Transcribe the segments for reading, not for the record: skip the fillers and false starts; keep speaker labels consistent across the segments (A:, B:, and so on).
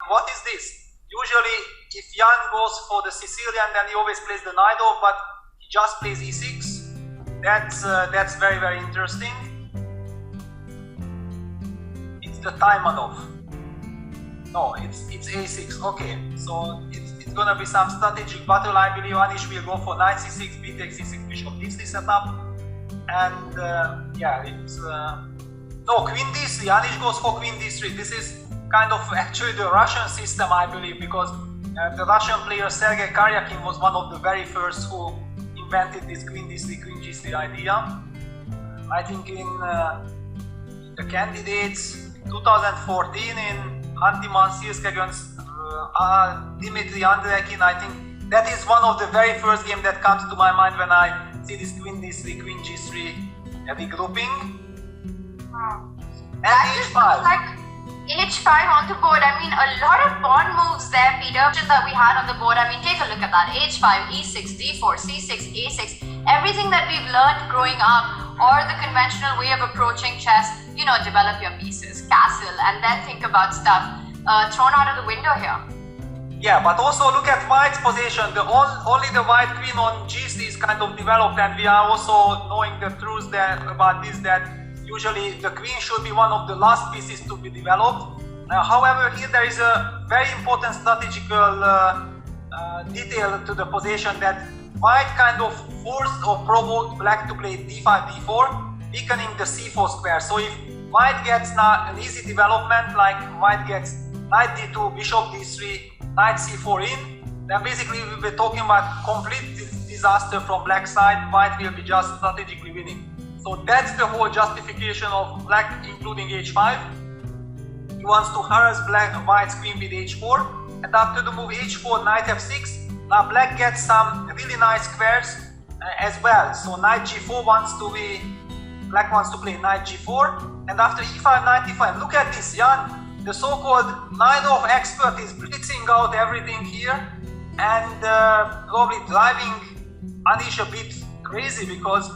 A: what is this? Usually, if Jan goes for the Sicilian, then he always plays the knight off, but he just plays e6. That's very, very interesting. It's the Taimanov. No, it's a6. Okay, so it's gonna be some strategic battle. I believe Anish will go for knight c6, b takes c6, bishop d3 setup, and yeah, it's no, queen d3. Anish goes for queen d3. This is kind of actually the Russian system, I believe, because the Russian player Sergei Karyakin was one of the very first who invented this queen d3, queen g3 idea. I think in the candidates 2014 in Anti-Mansirsk against Dmitry Andrekin, I think that is one of the very first games that comes to my mind when I see this queen d3, queen g3 regrouping. And h5.
B: H5 on the board. I mean, a lot of pawn moves there, Peter, that we had on the board. I mean, take a look at that. H5, E6, D4, C6, A6. Everything that we've learned growing up, or the conventional way of approaching chess, you know, develop your pieces, castle, and then think about stuff, thrown out of the window here.
A: Yeah, but also look at White's position. Only the White queen on G3 is kind of developed, and we are also knowing the truth about this, that usually the queen should be one of the last pieces to be developed. However, here there is a very important strategical detail to the position, that White kind of forced or provoked Black to play d5, d4, weakening the c4 square. So if White gets now an easy development, like White gets knight d2, bishop d3, knight c4 in, then basically we'll be talking about complete disaster from Black side. White will be just strategically winning. So that's the whole justification of Black including h5. He wants to harass White's queen with h4, and after the move h4, knight f6, now Black gets some really nice squares as well. So knight g4 Black wants to play knight g4, and after e5, knight e5. Look at this, Jan, the so-called knight of expert is blitzing out everything here, and probably driving Anish a bit crazy, because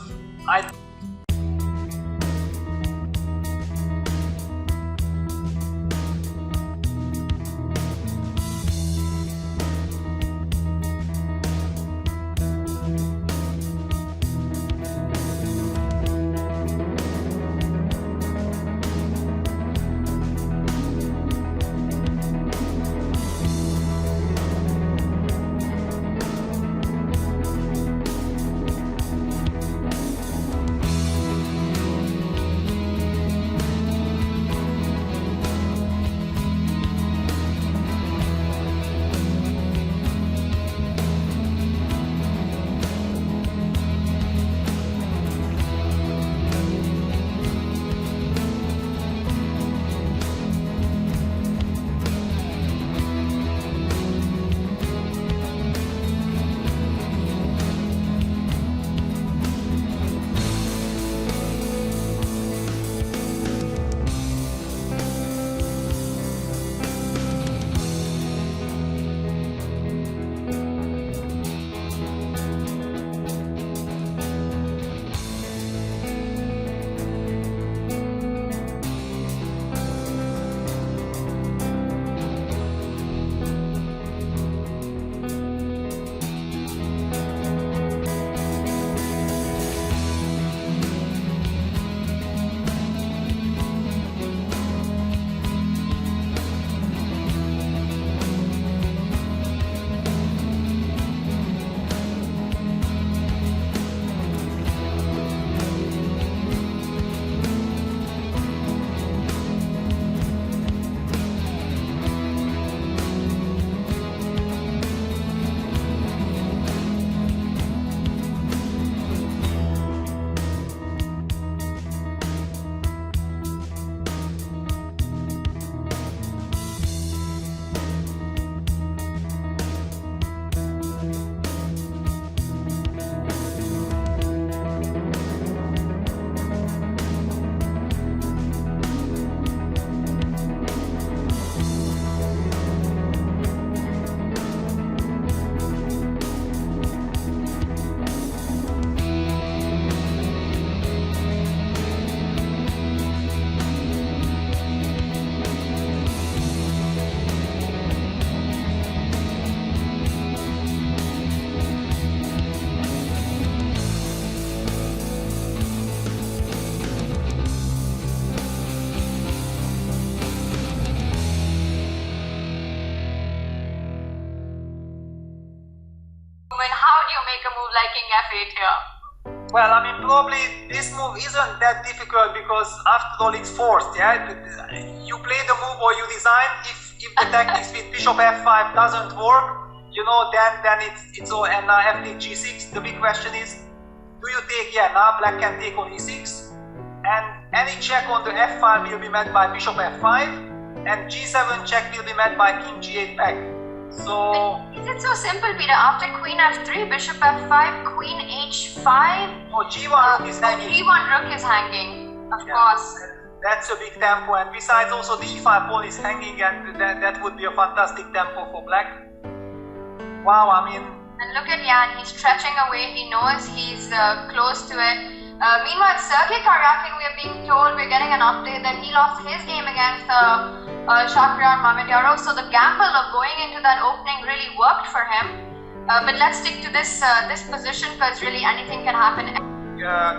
B: win. How do you make a move like King F8 here?
A: Well, I mean, probably this move isn't that difficult because after all it's forced, yeah? You play the move or you design. If the tactics with bishop f5 doesn't work, you know, then it's all, and now f takes g6. The big question is, do you take, yeah, now black can take on e6, and any check on the f file will be met by bishop f5, and g7 check will be met by king g8 back. So
B: is it so simple, Peter? After queen f3, bishop f5, queen h5?
A: Oh, g1 rook is hanging.
B: g1 rook is hanging, of course.
A: That's a big tempo, and besides also the e5 pawn is hanging, and that would be a fantastic tempo for black. Wow, I mean...
B: And look at Jan, he's stretching away, he knows he's close to it. Meanwhile, Sergei Karyakin, we are being told, we're getting an update that he lost his game against Shakhriyar Mamedyarov, so the gamble of going into that opening really worked for him. But let's stick to this position because really anything can happen.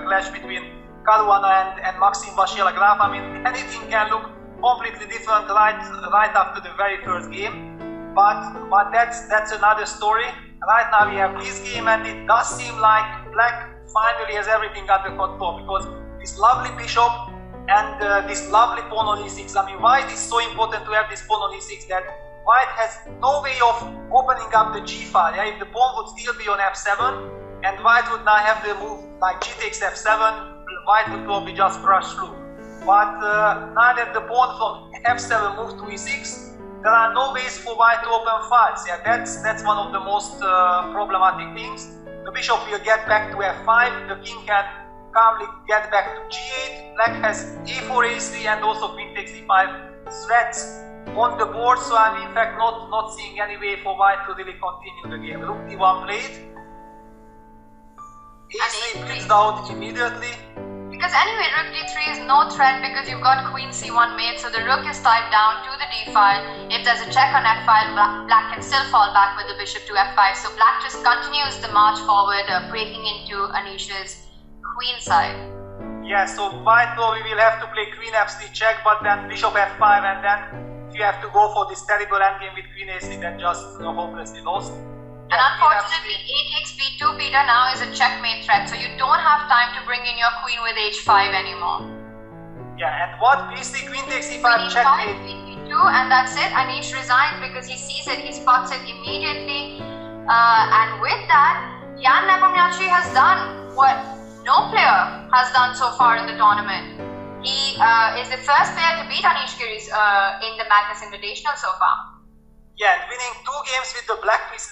A: Clash between Caruana and Maxim Vachier-Lagrave. I mean, anything can look completely different right after the very first game. But that's another story. Right now we have this game, and it does seem like black finally has everything under control, because this lovely bishop and this lovely pawn on e6. I mean, why it is so important to have this pawn on e6? That white has no way of opening up the g file. Yeah? If the pawn would still be on f7, and white would now have the move like g takes f7, white would probably just crush through. But now that the pawn from f7 moved to e6, there are no ways for white to open files. Yeah, that's one of the most problematic things. The bishop will get back to f5, the king can calmly get back to g8, black has a4, a3, and also queen takes e5 threats on the board, so I'm in fact not seeing any way for white to really continue the game. Rook d1 played, a3 blitzed out immediately.
B: Because anyway, rook d3 is no threat because you've got queen c1 mate, so the rook is tied down to the d file. If there's a check on f file, black can still fall back with the bishop to f5. So black just continues the march forward, breaking into Anish's queen side.
A: Yeah, so white probably will have to play queen f3 check, but then bishop f5, and then if you have to go for this terrible endgame with queen a3, then just hopelessly lost.
B: And unfortunately, a takes b2, Peter, now is a checkmate threat, so you don't have time to bring in your queen with h5 anymore.
A: Yeah, and what? Basically, queen takes e5, checkmate.
B: Queen b2, and that's it. Anish resigns because he sees it, he spots it immediately. And with that, Jan Nepomniachtchi has done what no player has done so far in the tournament. He is the first player to beat Anish Giri in the Magnus Invitational so far.
A: Yeah, and winning 2 games with the black pieces